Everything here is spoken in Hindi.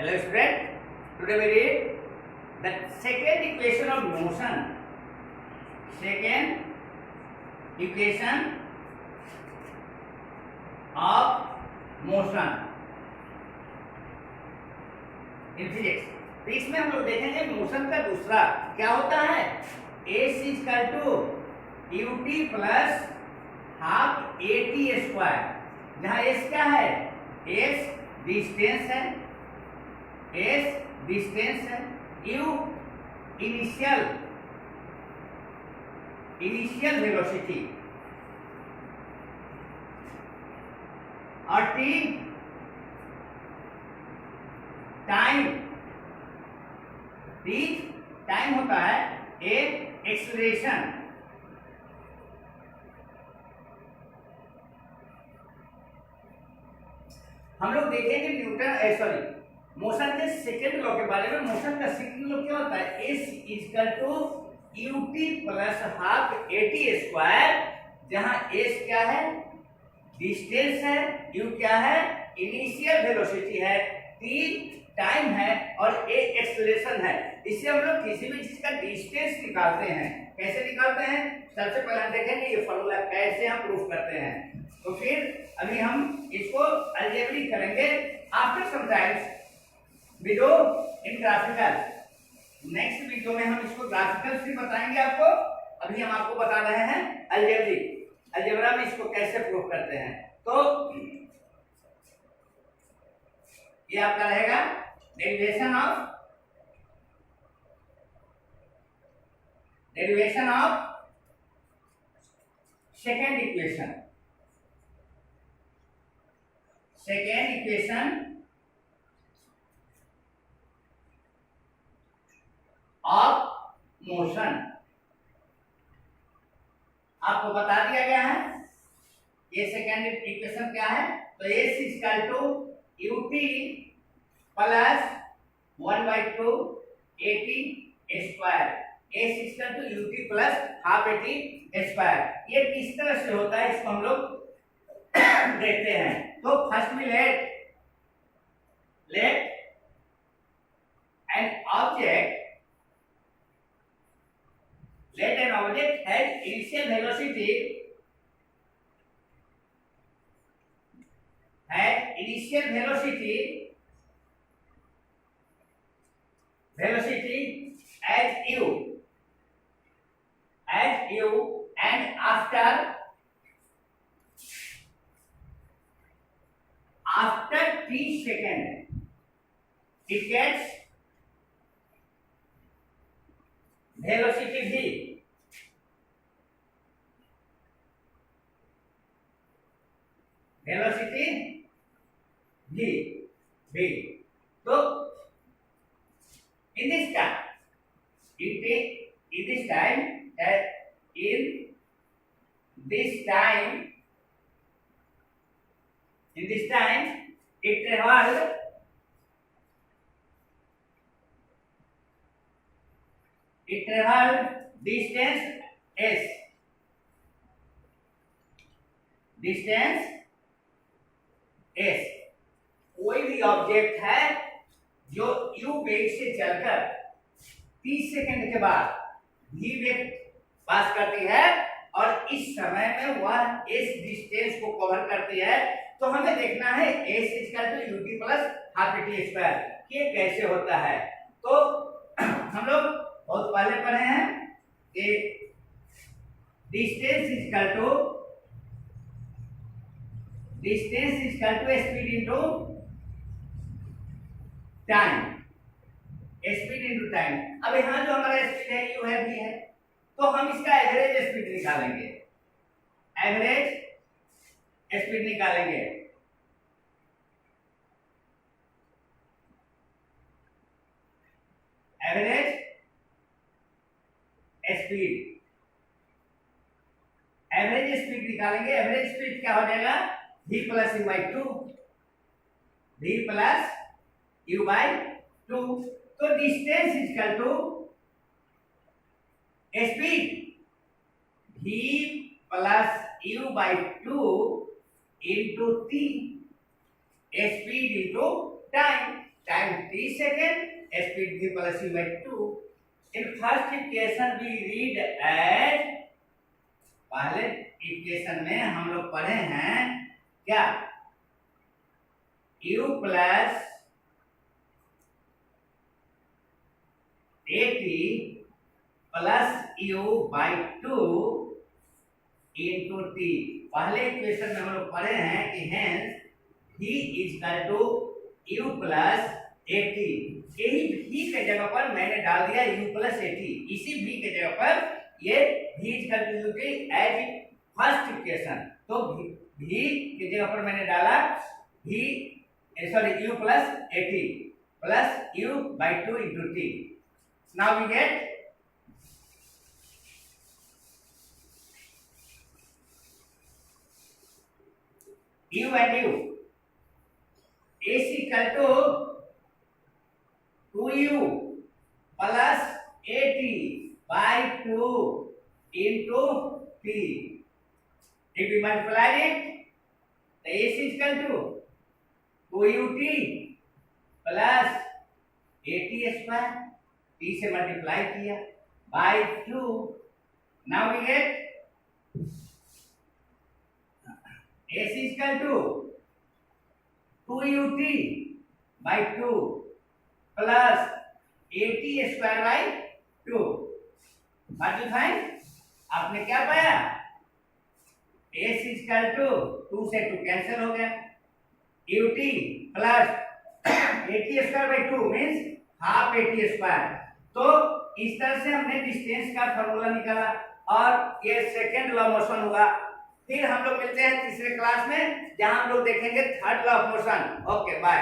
Hello student, today we read the second equation of motion. Second equation of motion in physics. तो इसमें हम लोग देखेंगे मोशन का दूसरा क्या होता है, s equal to ut plus half at square, जहाँ s क्या है, s डिस्टेंस है, s डिस्टेंस है, u इनिशियल वेलोसिटी और t टाइम होता है एक एक्सेलरेशन। हम लोग देखेंगे न्यूटन मोशन के सेकंड लॉ के बारे में। मोशन का सेकंड लॉ क्या होता है, s equal to ut plus half at square, जहां s क्या है, डिस्टेंस है, u क्या है, इनिशियल वेलोसिटी है, t टाइम है और a एक्सेलरेशन है। इससे हम लोग किसी भी चीज का डिस्टेंस निकालते हैं। कैसे निकालते हैं, सबसे पहले हम देखेंगे ये फॉर्मूला कैसे हम प्रूफ करते हैं। तो फिर अभी हम इसको अलजेब्रिक करेंगे। After some times video in graphical, next video में हम इसको ग्राफिकल भी बताएंगे आपको। अभी हम आपको बता रहे हैं अलजेब्रा में इसको कैसे प्रूफ करते हैं। तो ये आपका रहेगा derivation of second equation of motion. आपको बता दिया गया है ये सेकेंड इक्वेशन क्या है। तो s equal to ut plus 1/2 at square, s equal to ut plus half at square. ये किस तरह से होता है इसको हम लोग देखते हैं। तो फर्स्ट में late an object has initial velocity as u and after t second it gets velocity v। तो in this time it traveled distance s। कोई भी ऑब्जेक्ट है जो u वेग से चलकर 30 सेकंड के बाद v वेग पास करती है और इस समय में वह s डिस्टेंस को कवर करती है। तो हमें देखना है s equal to ut plus half at square ये कैसे होता है। तो हम लोग बहुत पहले पढ़े हैं कि distance equal to speed into time, अब यहाँ जो हमारा स्पीड है u है v है, तो हम इसका एवरेज स्पीड निकालेंगे। एवरेज स्पीड निकालेंगे। एवरेज स्पीड क्या हो जाएगा, v प्लस u बाई 2। तो distance equal to speed v plus u by 2 into t, speed into time. Time t second, speed v plus u by 2। In first equation we read as, पहले इक्वेशन में हम लोग पढ़े हैं क्या, u plus at plus u by 2 into t. पहले इक्वेशन में हम लोग पढ़े हैं कि hence v equal to u plus a t. यही v के जगह पर मैंने डाल दिया u प्लस एटी। इसी v के जगह पर ये v इक्वल टू u की एज फर्स्ट इक्वेशन, तो v के जगह पर मैंने डाला u plus a t plus u by 2 into t. Now we get u and u is equal to 2u plus 80 by 2 into t. If we multiply it, the a is equal to 2ut plus 80 square, t से multiply किया by 2. Now we get a is equal to 2ut by 2 plus 80 square by 2। What you find? आपने क्या पाया? a is equal to 2 से 2 कैंसिल हो गया, ut plus 80 square by 2 means half 80 square. तो इस तरह से हमने डिस्टेंस का फॉर्मूला निकाला और ये सेकेंड लॉ मोशन हुआ। फिर हम लोग मिलते हैं तीसरे क्लास में, जहां हम लोग देखेंगे third law of motion. Okay bye.